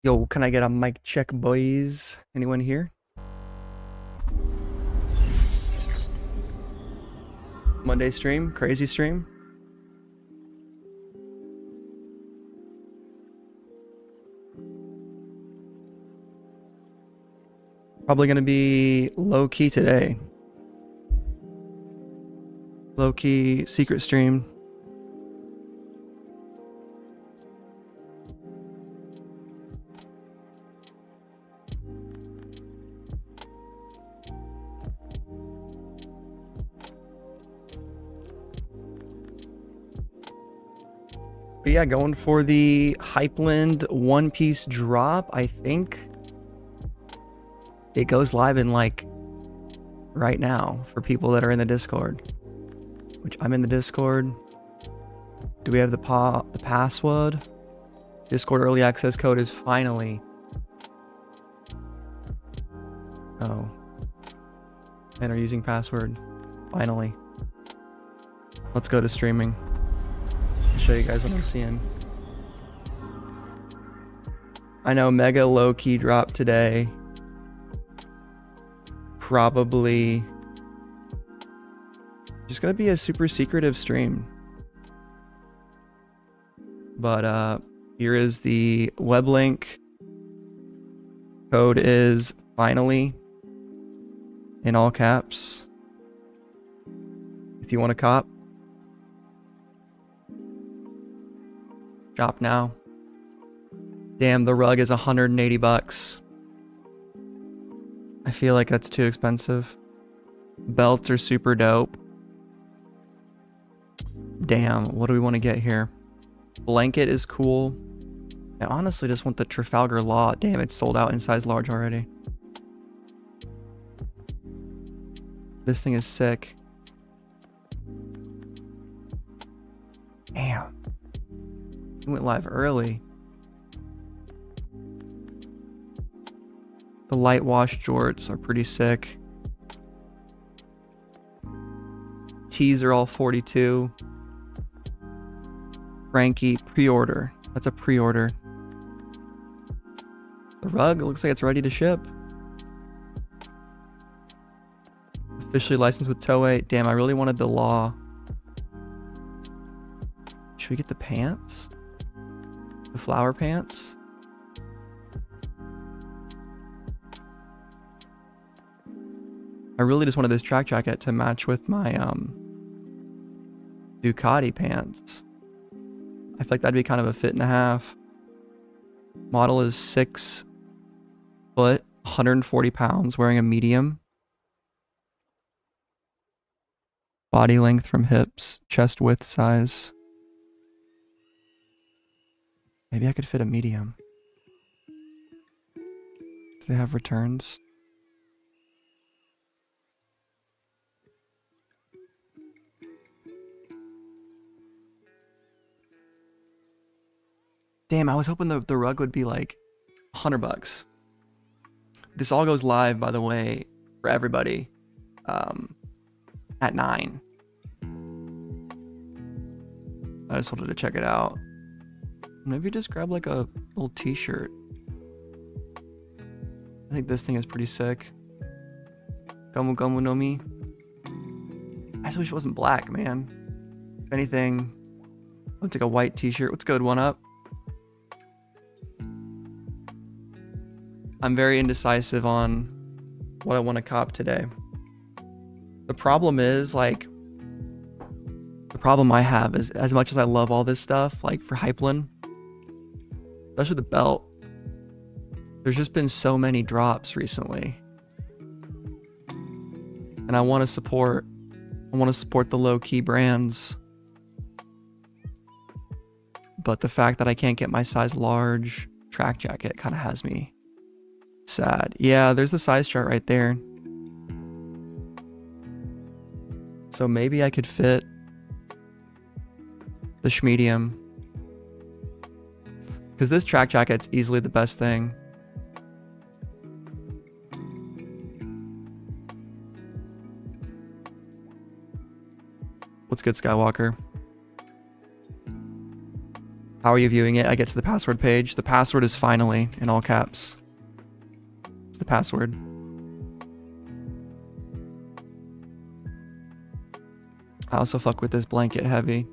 Yo, can I get a mic check, boys? Anyone here? Monday stream? Crazy stream? Probably gonna be low-key today. Low-key secret stream. But yeah, going for the Hypland one-piece drop. I think it goes live in like right now for people that are in the Discord. Which I'm in the Discord. Do we have the password? Discord early access code is finally. Oh. And are using password. Finally. Let's go to streaming. I'll show you guys what I'm seeing. I know mega low key drop today. Probably just gonna be a super secretive stream. But here is the web link. Code is finally in all caps. If you want to cop, shop now. Damn, the rug is 180 bucks. I feel like that's too expensive. Belts are super dope. Damn, what do we want to get here? Blanket is cool. I honestly just want the Trafalgar Law. Damn, it's sold out in size large already. This thing is sick. Damn. It went live early. The light wash jorts are pretty sick. Tees are all 42. Frankie, pre-order. That's a pre-order. The rug, it looks like it's ready to ship. Officially licensed with Toei. Damn, I really wanted the Law. Should we get the pants? The flower pants? I really just wanted this track jacket to match with my Ducati pants. I feel like that'd be kind of a fit and a half. Model is 6 foot, 140 pounds, wearing a medium. Body length from hips, chest width size. Maybe I could fit a medium. Do they have returns? Damn, I was hoping the rug would be like 100 bucks. This all goes live, by the way, for everybody at 9. I just wanted to check it out. Maybe just grab like a little t-shirt. I think this thing is pretty sick. Gomu Gomu no Mi. I just wish it wasn't black, man. If anything, let's take a white t-shirt. Let's go to one up. I'm very indecisive on what I want to cop today. The problem is, like, the problem I have is, as much as I love all this stuff, like for Hypland, especially the belt, there's just been so many drops recently. And I want to support the low-key brands. But the fact that I can't get my size large track jacket kind of has me sad. Yeah, there's the size chart right there. So maybe I could fit the schmedium. Because this track jacket's easily the best thing. What's good, Skywalker? How are you viewing it? I get to the password page. The password is finally in all caps. It's the password. I also fuck with this blanket heavy.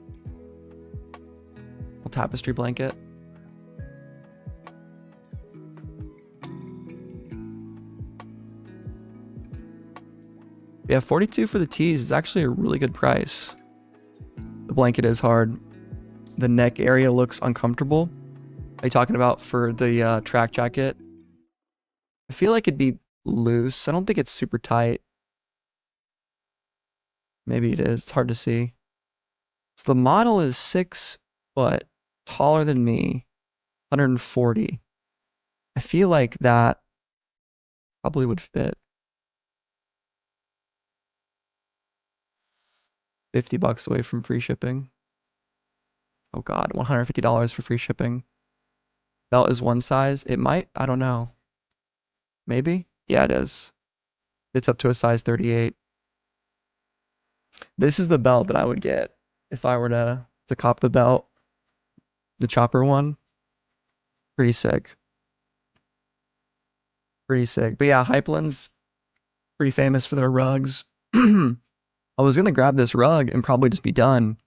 Little tapestry blanket. Yeah, 42 for the tees is actually a really good price. The blanket is hard. The neck area looks uncomfortable. Are you talking about for the track jacket? I feel like it'd be loose. I don't think it's super tight. Maybe it is. It's hard to see. So the model is 6 foot, taller than me, 140. I feel like that probably would fit. $50 away from free shipping. Oh God, $150 for free shipping. Belt is one size. It might, I don't know. Maybe? Yeah, it is. It's up to a size 38. This is the belt that I would get if I were to cop the belt. The chopper one. Pretty sick. Pretty sick. But yeah, Hypland's pretty famous for their rugs. I was gonna grab this rug and probably just be done,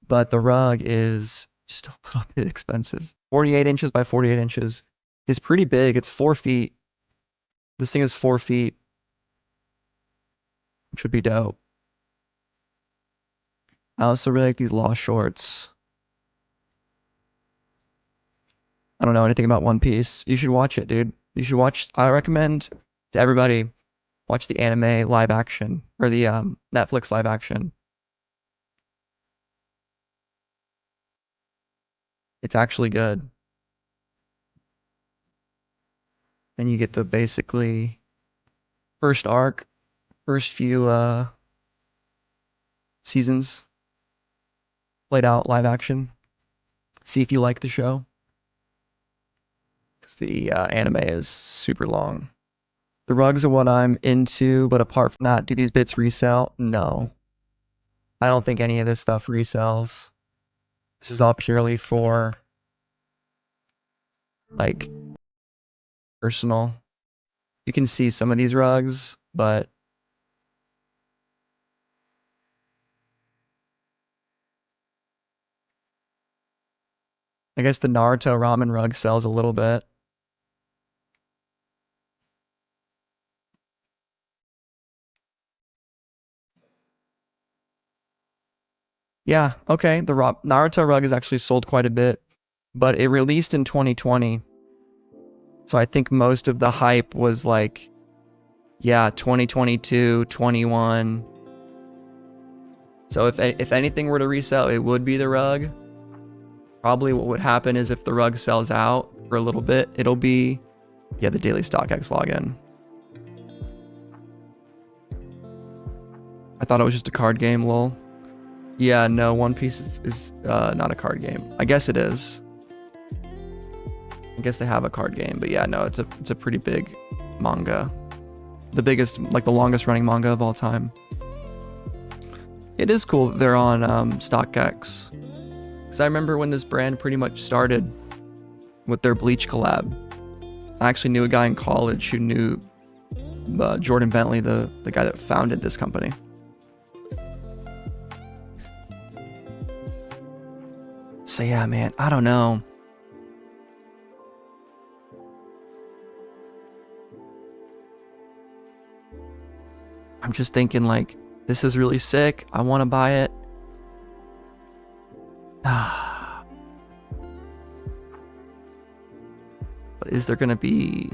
but the rug is just a little bit expensive. 48 inches by 48 inches is pretty big. It's 4 feet. This thing is 4 feet, which would be dope. I also really like these Law shorts. I don't know anything about One Piece. You should watch it, dude. You should watch. I recommend to everybody watch the anime live action or the Netflix live action. It's actually good. And you get the basically first arc, first few seasons played out live action. See if you like the show. Because the anime is super long. The rugs are what I'm into, but apart from that, do these bits resell? No. I don't think any of this stuff resells. This is all purely for, like, personal. You can see some of these rugs, but I guess the Naruto ramen rug sells a little bit. Yeah, okay, the Naruto rug is actually sold quite a bit, but it released in 2020. So I think most of the hype was like, yeah, 2022, 21. So if anything were to resell, it would be the rug. Probably what would happen is if the rug sells out for a little bit, it'll be, yeah, the daily StockX login. I thought it was just a card game, lol. Yeah, no, One Piece is not a card game. I guess it is. I guess they have a card game, but yeah, no, it's a pretty big manga. The biggest, like the longest running manga of all time. It is cool that they're on StockX. Because I remember when this brand pretty much started with their Bleach collab. I actually knew a guy in college who knew Jordan Bentley, the guy that founded this company. So yeah, man, I don't know. I'm just thinking like, this is really sick. I want to buy it. But is there going to be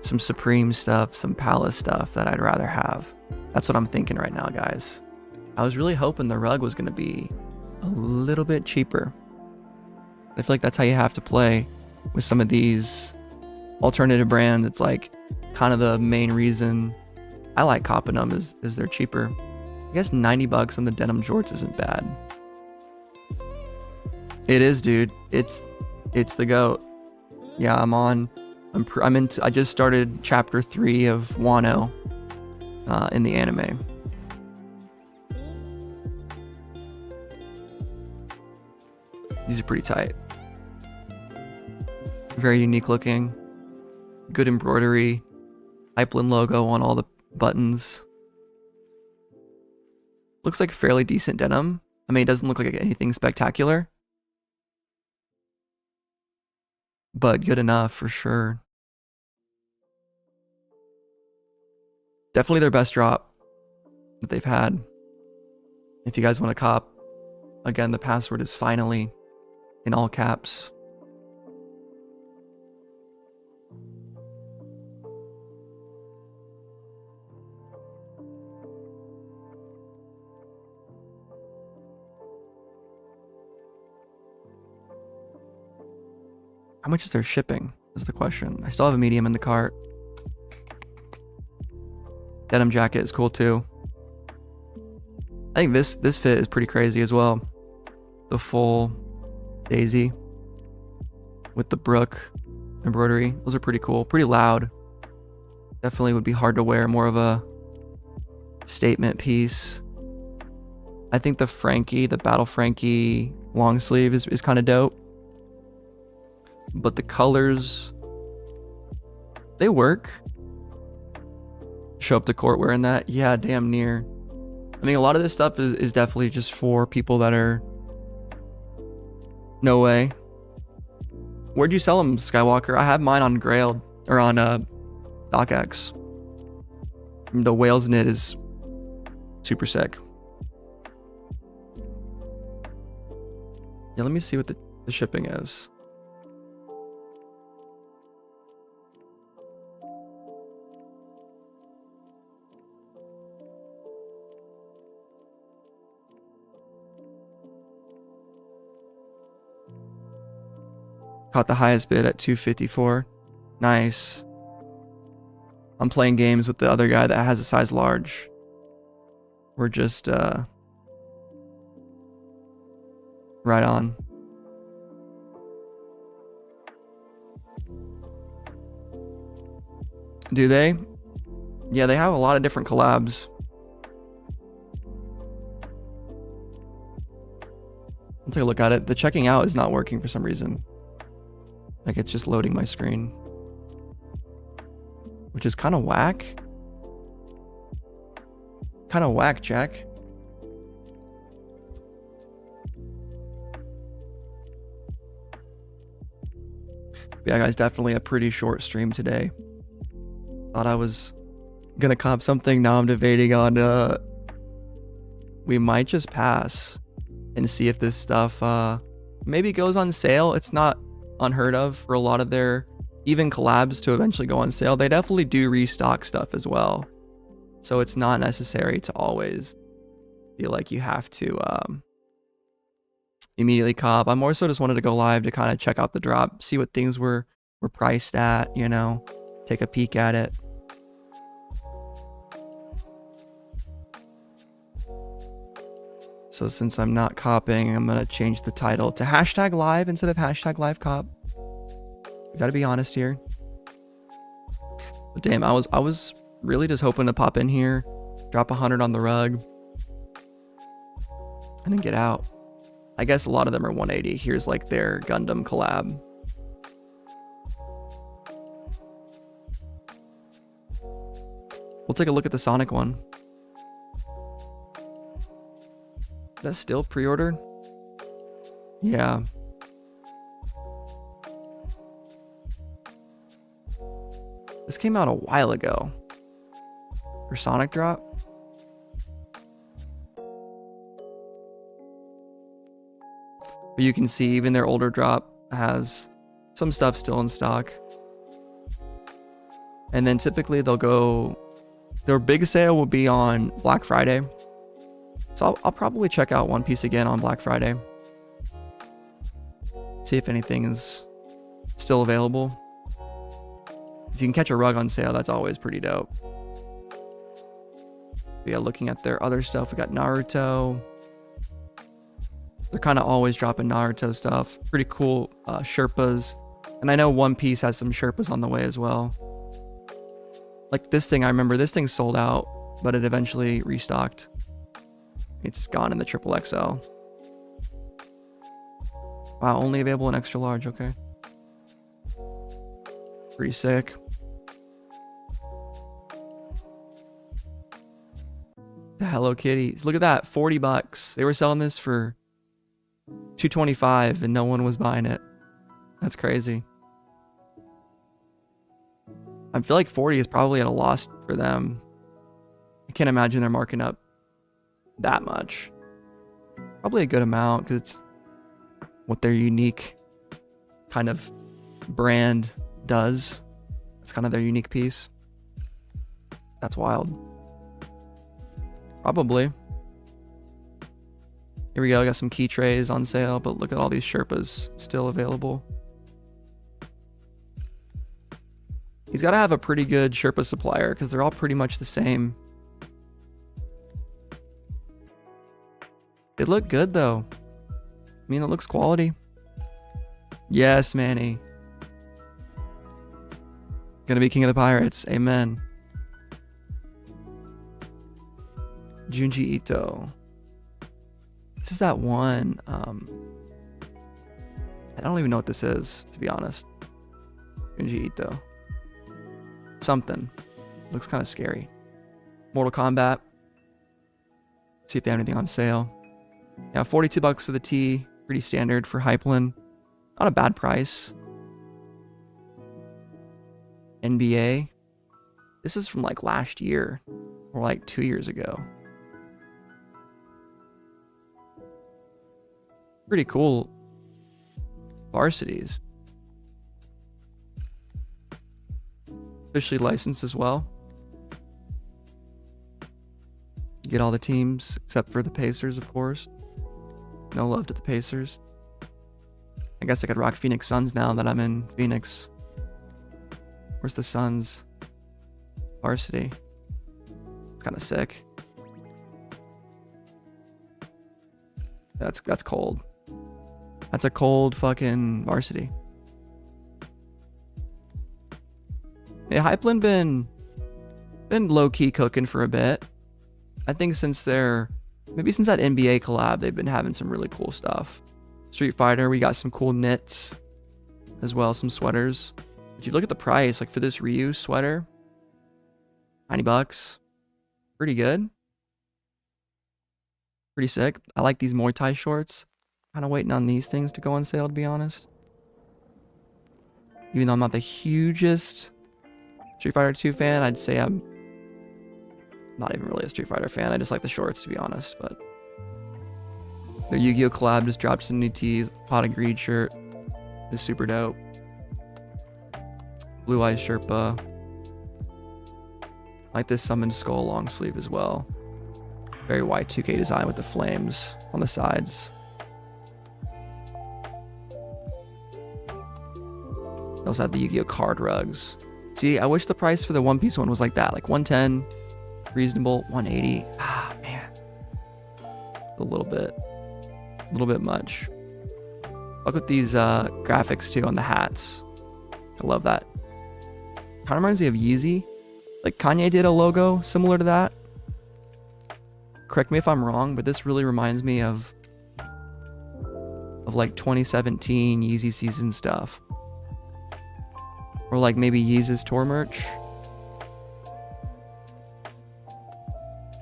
some Supreme stuff, some Palace stuff that I'd rather have? That's what I'm thinking right now, guys. I was really hoping the rug was going to be a little bit cheaper. I feel like that's how you have to play with some of these alternative brands. It's like kind of the main reason I like copping them is they're cheaper. I guess $90 on the denim jorts isn't bad. It is, dude. It's the GOAT. Yeah, I just started chapter 3 of Wano in the anime. These are pretty tight. Very unique looking. Good embroidery. Hypland logo on all the buttons. Looks like fairly decent denim. I mean, it doesn't look like anything spectacular, but good enough for sure. Definitely their best drop that they've had. If you guys want to cop, again, the password is finally in all caps. How much is their shipping is the question. I still have a medium in the cart. Denim jacket is cool too. I think this fit is pretty crazy as well. The full daisy with the brook embroidery. Those are pretty cool. Pretty loud. Definitely would be hard to wear. More of a statement piece. I think the Battle Frankie long sleeve is kind of dope. But the colors, they work. Show up to court wearing that? Yeah, damn near. I mean, a lot of this stuff is definitely just for people that are... No way. Where'd you sell them, Skywalker? I have mine on Grailed, or on StockX. The Wales knit is super sick. Yeah, let me see what the shipping is. Caught the highest bid at $254. Nice. I'm playing games with the other guy that has a size large. We're just right on. Do they? Yeah, they have a lot of different collabs. I'll take a look at it. The checking out is not working for some reason. Like, it's just loading my screen, which is kind of whack. Kind of whack, Jack. Yeah, guys, definitely a pretty short stream today. Thought I was gonna cop something. Now I'm debating on we might just pass and see if this stuff maybe goes on sale. It's not unheard of for a lot of their even collabs to eventually go on sale. They definitely do restock stuff as well, so it's not necessary to always feel like you have to immediately cop. I more so just wanted to go live to kind of check out the drop, see what things were priced at, you know, take a peek at it. So since I'm not copying, I'm gonna change the title to #live instead of #live cop. We gotta be honest here. But damn, I was really just hoping to pop in here, drop 100 on the rug, and then get out. I guess a lot of them are 180. Here's like their Gundam collab. We'll take a look at the Sonic one. Is that still pre-ordered? Yeah. This came out a while ago. For Sonic drop. But you can see even their older drop has some stuff still in stock. And then typically they'll go... Their big sale will be on Black Friday. So I'll probably check out One Piece again on Black Friday. See if anything is still available. If you can catch a rug on sale, that's always pretty dope. But yeah, looking at their other stuff, we got Naruto. They're kind of always dropping Naruto stuff. Pretty cool Sherpas. And I know One Piece has some Sherpas on the way as well. Like this thing, I remember this thing sold out, but it eventually restocked. It's gone in the XXL. Wow, only available in extra large, okay. Pretty sick. The Hello Kitties. Look at that, 40 bucks. They were selling this for $225 and no one was buying it. That's crazy. I feel like 40 is probably at a loss for them. I can't imagine they're marking up that much. Probably a good amount because it's what their unique kind of brand does. It's kind of their unique piece. That's wild. Probably. Here we go. I got some key trays on sale, but look at all these Sherpas still available. He's got to have a pretty good Sherpa supplier because they're all pretty much the same. They look good though. I mean, it looks quality. Yes, Manny. Gonna be king of the pirates. Amen. Junji Ito. This is that one. I don't even know what this is, to be honest. Junji Ito. Something. Looks kind of scary. Mortal Kombat. See if they have anything on sale. Yeah, 42 bucks for the tee. Pretty standard for Hypland. Not a bad price. NBA. This is from like last year. Or like 2 years ago. Pretty cool varsities. Officially licensed as well. Get all the teams except for the Pacers, of course. No love to the Pacers. I guess I could rock Phoenix Suns now that I'm in Phoenix. Where's the Suns varsity? It's kind of sick. That's cold. That's a cold fucking varsity. Yeah, Hypland been low-key cooking for a bit. I think since that NBA collab, they've been having some really cool stuff. Street Fighter, we got some cool knits as well, some sweaters. If you look at the price, like for this Ryu sweater, 90 bucks. Pretty good. Pretty sick. I like these Muay Thai shorts. Kind of waiting on these things to go on sale, to be honest. Even though I'm not the hugest Street Fighter 2 fan, I'd say I'm not even really a Street Fighter fan. I just like the shorts, to be honest. But their Yu-Gi-Oh collab just dropped some new tees. Pot of Greed shirt is super dope. Blue Eyes Sherpa. I like this Summoned Skull long sleeve as well. Very Y2K design with the flames on the sides. They also have the Yu-Gi-Oh card rugs. See, I wish the price for the One Piece one was like that, like 110, reasonable, 180. Ah, man, a little bit much. Look with these graphics too on the hats. I love that. Kind of reminds me of Yeezy. Like Kanye did a logo similar to that. Correct me if I'm wrong, but this really reminds me of like 2017 Yeezy season stuff. Or like maybe Yeezus tour merch.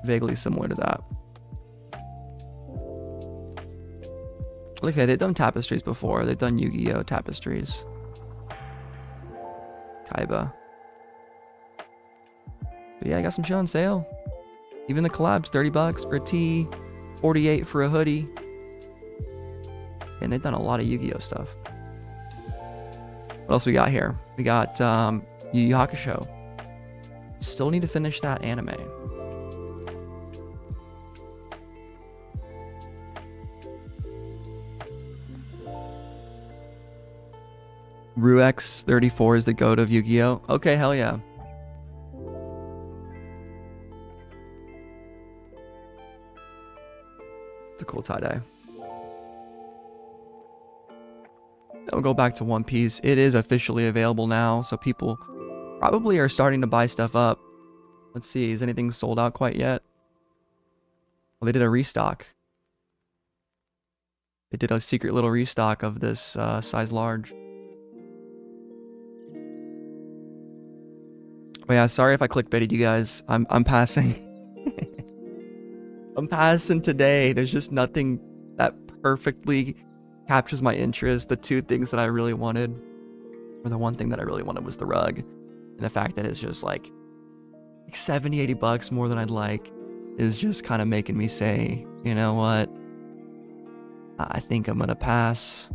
Vaguely similar to that. Okay, they've done tapestries before. They've done Yu-Gi-Oh tapestries. Kaiba. But yeah, I got some shit on sale. Even the collabs, 30 bucks for a tee, 48 for a hoodie. And they've done a lot of Yu-Gi-Oh stuff. What else we got here? We got Yu Yu Hakusho. Still need to finish that anime. Ruex 34 is the goat of Yu-Gi-Oh. Okay, hell yeah. It's a cool tie-dye. We'll go back to One Piece. It is officially available now, so people probably are starting to buy stuff up. Let's see, is anything sold out quite yet? Well, they did a restock. They did a secret little restock of this size large. Oh yeah, sorry if I clickbaited you guys. I'm passing. I'm passing today. There's just nothing that perfectly captures my interest. The two things that I really wanted, or the one thing that I really wanted, was the rug. And the fact that it's just like 70, 80 bucks more than I'd like is just kind of making me say, you know what? I think I'm gonna pass.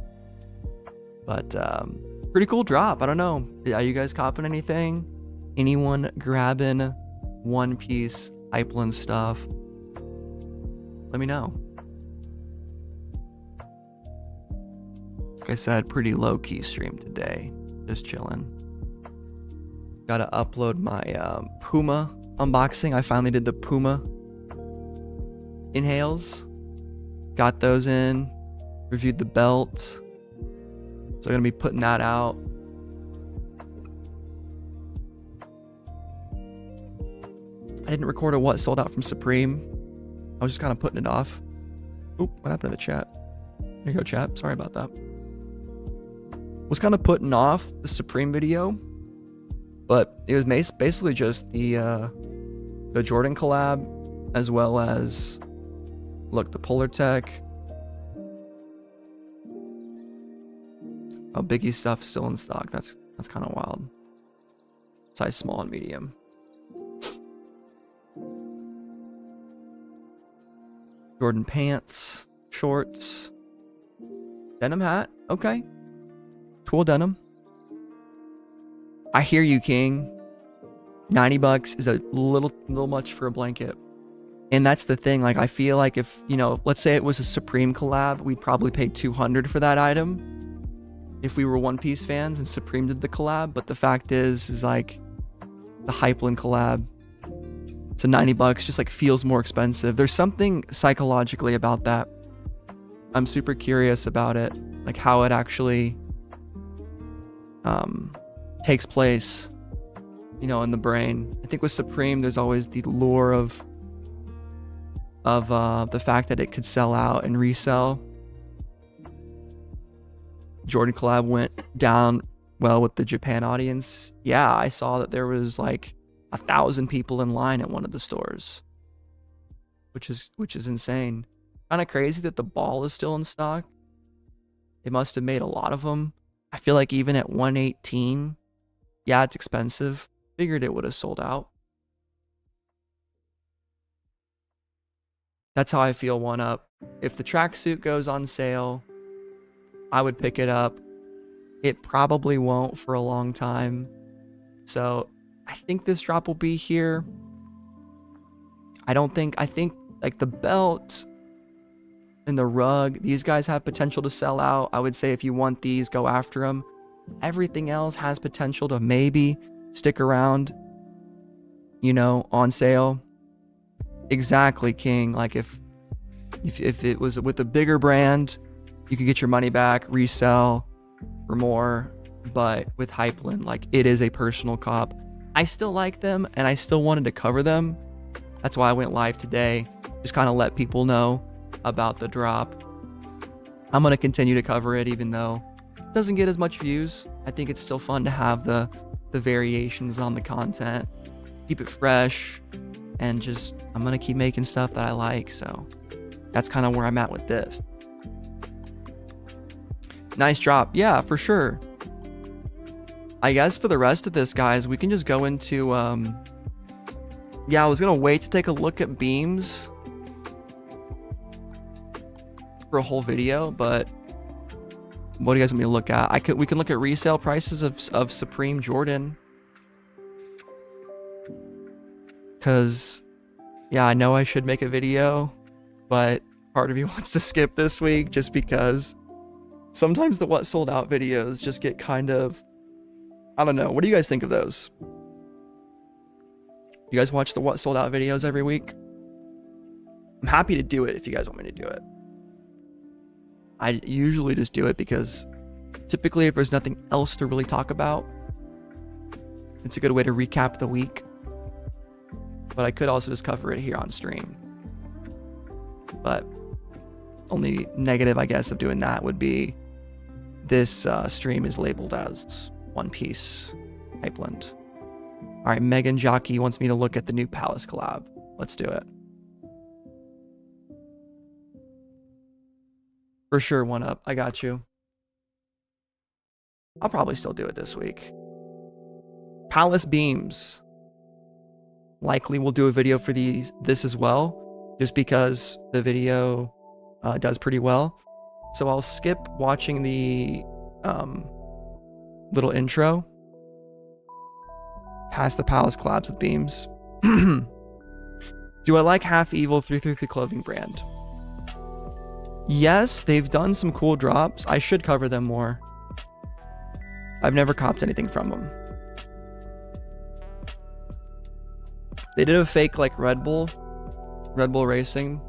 But pretty cool drop. I don't know. Are you guys copping anything? Anyone grabbing one piece Hypland stuff? Let me know. Like I said, pretty low-key stream today. Just chilling. Gotta upload my Puma unboxing. I finally did the Puma inhales. Got those in. Reviewed the belt. So I'm gonna be putting that out. I didn't record a what sold out from Supreme. I was just kind of putting it off. Oop, what happened to the chat? There you go, chat. Sorry about that. Was kind of putting off the Supreme video, but it was basically just the Jordan collab, as well as, look, the Polar Tech. Oh, Biggie stuff still in stock. That's kind of wild. Size small and medium. Jordan pants, shorts, denim hat. Okay. Cool denim. I hear you, King. 90 bucks is a little much for a blanket. And that's the thing. Like, I feel like if, you know, let's say it was a Supreme collab, we'd probably pay 200 for that item if we were One Piece fans and Supreme did the collab. But the fact is like the Hypland collab, so 90 bucks just like feels more expensive. There's something psychologically about that. I'm super curious about it, like how it actually takes place, you know, in the brain. I think with Supreme, there's always the lure of the fact that it could sell out and resell. Jordan collab went down well with the Japan audience. Yeah, I saw that there was like 1,000 people in line at one of the stores, which is insane. Kind of crazy that the ball is still in stock. They must have made a lot of them. I feel like even at 118, yeah, it's expensive. Figured it would have sold out. That's how I feel one up. If the tracksuit goes on sale, I would pick it up. It probably won't for a long time. So I think this drop will be here. I think like the belt and the rug, these guys have potential to sell out. I would say if you want these, go after them. Everything else has potential to maybe stick around, you know, on sale. Exactly, King. Like if it was with a bigger brand, you could get your money back, resell for more. But with Hypland, like, it is a personal cop. I still like them and I still wanted to cover them. That's why I went live today. Just kind of let people know about the drop. I'm going to continue to cover it even though it doesn't get as much views. I think it's still fun to have the variations on the content. Keep it fresh. And just, I'm going to keep making stuff that I like. So that's kind of where I'm at with this. Nice drop. Yeah, for sure. I guess for the rest of this, guys, we can just go into, yeah, I was going to wait to take a look at beams for a whole video, but what do you guys want me to look at? We can look at resale prices of Supreme Jordan. Because, yeah, I know I should make a video, but part of me wants to skip this week just because sometimes the what sold out videos just get kind of, I don't know. What do you guys think of those? You guys watch the what sold out videos every week? I'm happy to do it if you guys want me to do it. I usually just do it because typically if there's nothing else to really talk about, it's a good way to recap the week. But I could also just cover it here on stream. But only negative, I guess, of doing that would be this stream is labeled as One Piece Hypland. All right, Megan Jockey wants me to look at the new Palace collab. Let's do it. For sure, one up. I got you. I'll probably still do it this week. Palace beams. Likely we'll do a video for this as well, just because the video does pretty well. So I'll skip watching the little intro. Past the Palace collabs with beams. Do I like Half Evil 333 clothing brand? Yes, they've done some cool drops. I should cover them more. I've never copped anything from them. They did a fake like Red Bull Racing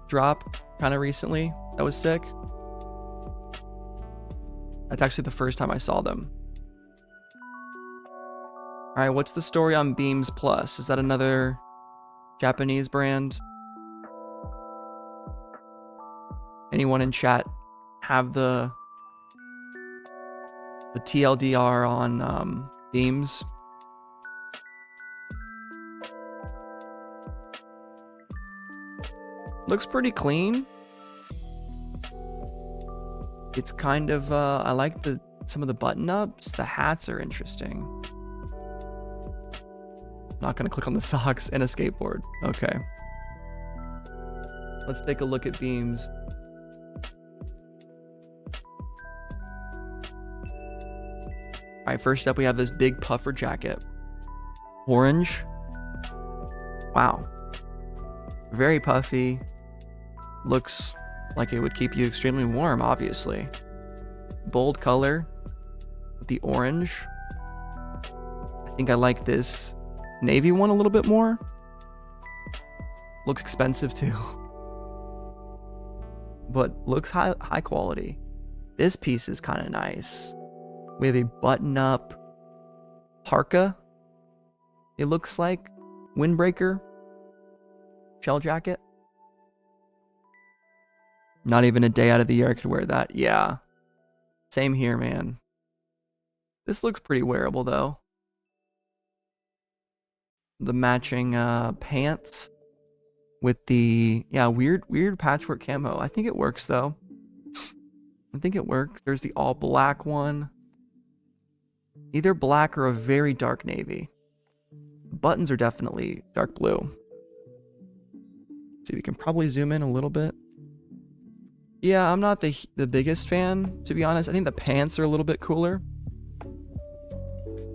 drop kind of recently. That was sick. That's actually the first time I saw them. All right, what's the story on Beams Plus? Is that another Japanese brand? Anyone in chat have the TLDR on Beams? Looks pretty clean. It's kind of I like some of the button ups. The hats are interesting. Not gonna click on the socks and a skateboard. Okay. Let's take a look at Beams. All right, first up we have this big puffer jacket. Orange. Wow. Very puffy. Looks like it would keep you extremely warm, obviously. Bold color with the orange. I think I like this navy one a little bit more. Looks expensive too. But looks high quality. This piece is kind of nice. We have a button-up parka. It looks like windbreaker. Shell jacket. Not even a day out of the year I could wear that. Yeah. Same here, man. This looks pretty wearable, though. The matching pants with the weird patchwork camo. I think it works, though. I think it works. There's the all black one. Either black or a very dark navy. The buttons are definitely dark blue. See, we can probably zoom in a little bit. Yeah, I'm not the biggest fan, to be honest. I think the pants are a little bit cooler.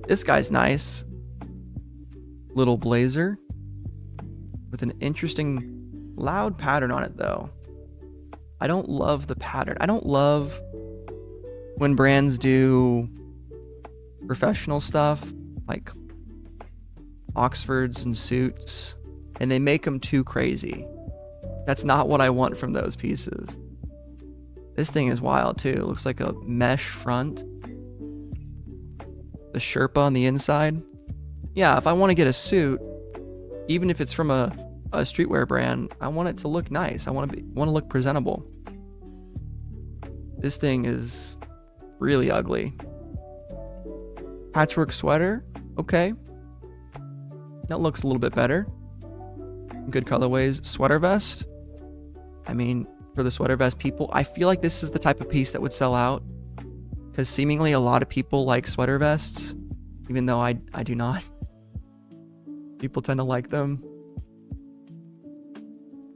This guy's nice. Little blazer with an interesting loud pattern on it, though. I don't love the pattern. I don't love when brands do professional stuff like Oxfords and suits and they make them too crazy. That's not what I want from those pieces. This thing is wild too. It looks like a mesh front. The Sherpa on the inside. Yeah, if I want to get a suit, even if it's from a streetwear brand, I want it to look nice. I want to look presentable. This thing is really ugly. Patchwork sweater. Okay. That looks a little bit better. Good colorways. Sweater vest. I mean, for the sweater vest people, I feel like this is the type of piece that would sell out because seemingly a lot of people like sweater vests, even though I do not. People tend to like them.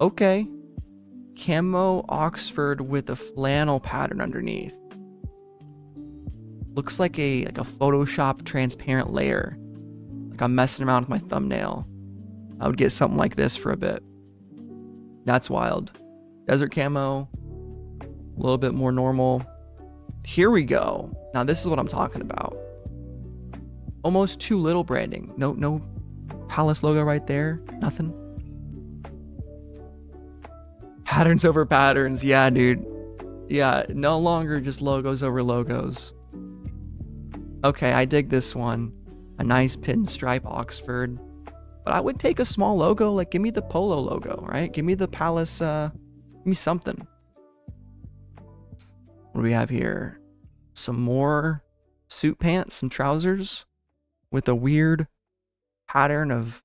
Okay. Camo Oxford with a flannel pattern underneath. Looks like a Photoshop transparent layer. Like I'm messing around with my thumbnail. I would get something like this for a bit. That's wild. Desert camo. A little bit more normal. Here we go. Now this is what I'm talking about. Almost too little branding. No Palace logo right there. Nothing. Patterns over patterns. Yeah, dude. Yeah, no longer just logos over logos. Okay, I dig this one. A nice pinstripe Oxford. But I would take a small logo. Like, give me the Polo logo, right? Give me the Palace, give me something. What do we have here? Some more suit pants, some trousers. with a weird pattern of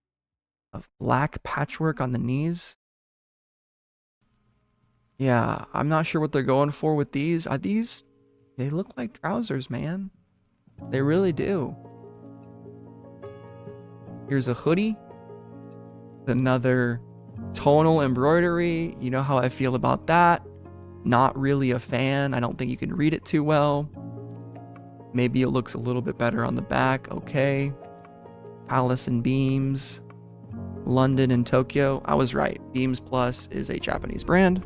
black patchwork on the knees. Yeah, I'm not sure what they're going for with these. They look like trousers, man. They really do. Here's a hoodie. Another tonal embroidery. You know how I feel about that. Not really a fan. I don't think you can read it too well. Maybe it looks a little bit better on the back. Okay. Palace and Beams. London and Tokyo. I was right. Beams Plus is a Japanese brand.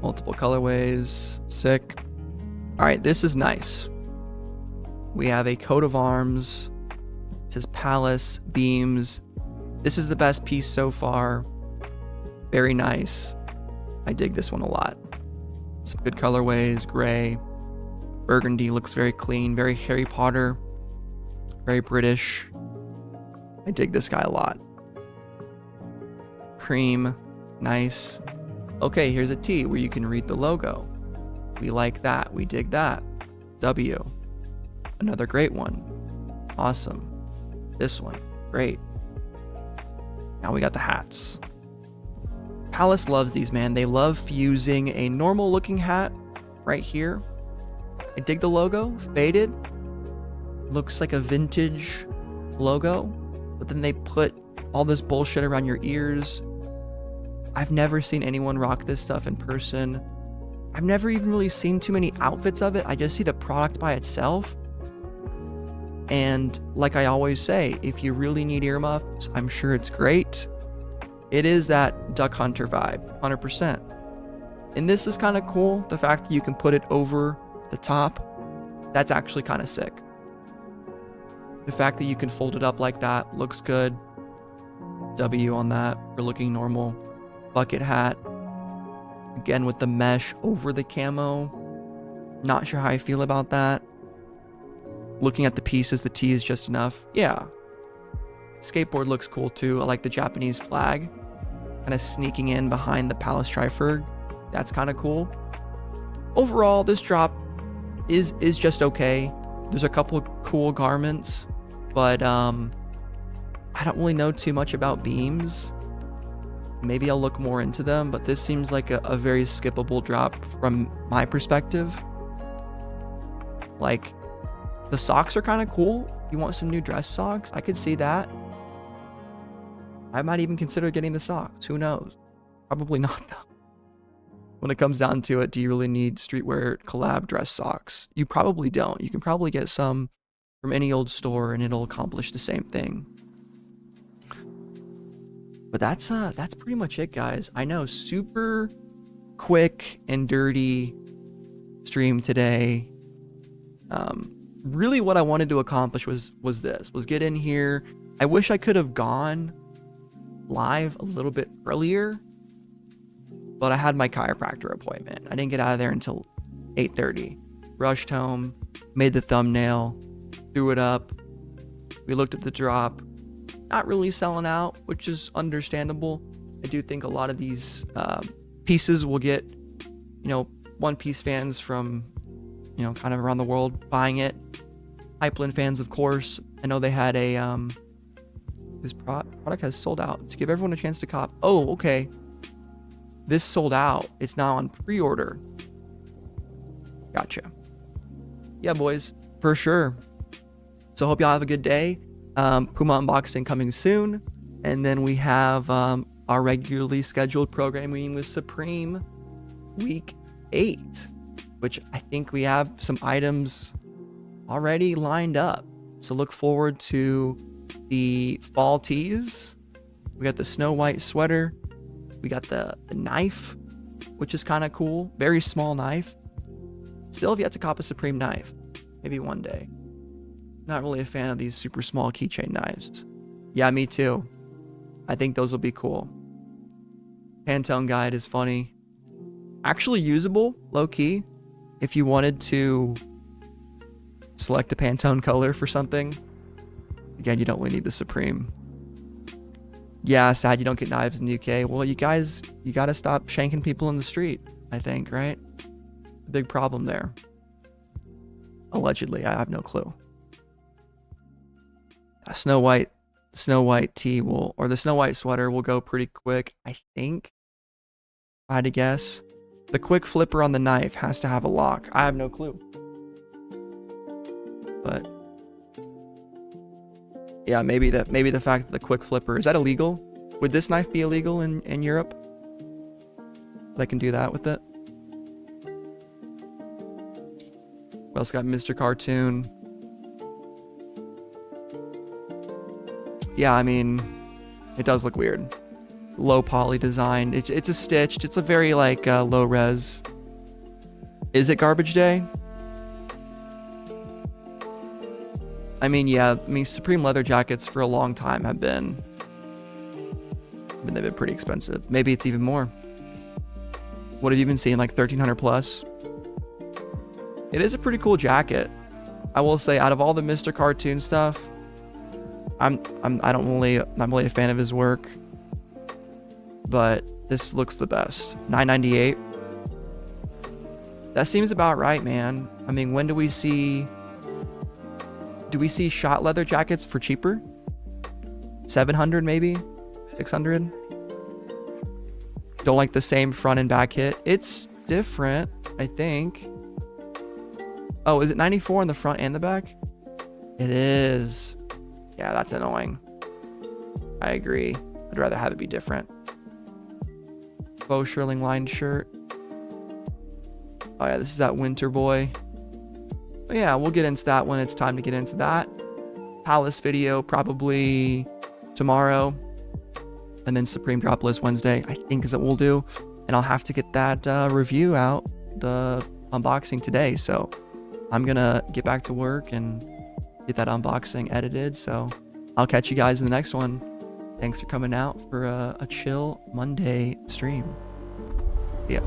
Multiple colorways. Sick. All right, this is nice. We have a coat of arms. It says Palace, Beams. This is the best piece so far. Very nice. I dig this one a lot. Some good colorways. Gray. Burgundy looks very clean. Very Harry Potter. Very British. I dig this guy a lot. Cream. Nice. Okay, here's a tee where you can read the logo. We like that. We dig that. W. Another great one. Awesome. This one. Great. Now we got the hats. Palace loves these, man. They love fusing a normal looking hat right here. I dig the logo. Faded. Looks like a vintage logo. But then they put all this bullshit around your ears. I've never seen anyone rock this stuff in person. I've never even really seen too many outfits of it. I just see the product by itself. And like I always say, if you really need earmuffs, I'm sure it's great. It is that Duck Hunter vibe, 100%. And this is kind of cool. The fact that you can put it over the top, that's actually kind of sick. The fact that you can fold it up like that looks good. W on that for looking normal. Bucket hat. Again with the mesh over the camo. Not sure how I feel about that. Looking at the pieces, the tee is just enough. Yeah. Skateboard looks cool too. I like the Japanese flag. Kind of sneaking in behind the Palace Triferg. That's kind of cool. Overall, this drop is just okay. There's a couple of cool garments, but I don't really know too much about Beams. Maybe I'll look more into them, but this seems like a very skippable drop from my perspective. Like, the socks are kind of cool. You want some new dress socks? I could see that. I might even consider getting the socks. Who knows? Probably not, though. When it comes down to it, do you really need streetwear collab dress socks? You probably don't. You can probably get some from any old store and it'll accomplish the same thing. But that's pretty much it, guys. I know, super quick and dirty stream today. Really what I wanted to accomplish was get in here. I wish I could have gone live a little bit earlier, but I had my chiropractor appointment. I didn't get out of there until 8:30. Rushed home, made the thumbnail, threw it up. We looked at the drop. Not really selling out, which is understandable. I do think a lot of these pieces will get, One Piece fans from, kind of around the world buying it. Hypland fans, of course. I know they had a, this product has sold out. To give everyone a chance to cop. Oh, okay. This sold out. It's now on pre-order. Gotcha. Yeah, boys, for sure. So hope y'all have a good day. Puma unboxing coming soon, and then we have our regularly scheduled programming with Supreme week 8, which I think we have some items already lined up, so look forward to the fall tees. We got the Snow White sweater, we got the knife, which is kind of cool. Very small knife. Still have yet to cop a Supreme knife. Maybe one day. Not really a fan of these super small keychain knives. Yeah, me too. I think those will be cool. Pantone guide is funny. Actually usable, low key. If you wanted to select a Pantone color for something. Again, you don't really need the Supreme. Yeah, sad you don't get knives in the UK. Well, you guys, you gotta stop shanking people in the street, I think, right? the big problem there? Allegedly, I have no clue. A Snow White tee will, or the Snow White sweater will go pretty quick, I think. If I had to guess. The quick flipper on the knife has to have a lock. I have no clue. But yeah, maybe the fact that the quick flipper, is that illegal? Would this knife be illegal in Europe? That I can do that with it. We also got Mr. Cartoon. Yeah, I mean, it does look weird. Low poly design. It's a stitched. It's a very like low res. Is it garbage day? I mean, yeah. I mean, Supreme leather jackets for a long time have been. I mean, they've been pretty expensive. Maybe it's even more. What have you been seeing? Like 1,300 plus. It is a pretty cool jacket. I will say, out of all the Mr. Cartoon stuff, I'm not really a fan of his work, but this looks the best. $9.98. That seems about right, man. I mean, when do we see shot leather jackets for cheaper? 700 maybe? 600? Don't like the same front and back hit. It's different, I think. Oh, is it 94 on the front and the back? It is. Yeah, that's annoying. I agree. I'd rather have it be different. Faux shirling lined shirt. Oh yeah, this is that winter boy. But yeah, we'll get into that when it's time to get into that. Palace video probably tomorrow. And then Supreme Drop List Wednesday, I think is what we'll do. And I'll have to get that review out, the unboxing today. So I'm going to get back to work and get that unboxing edited. So I'll catch you guys in the next one. Thanks for coming out for a chill Monday stream. Yeah.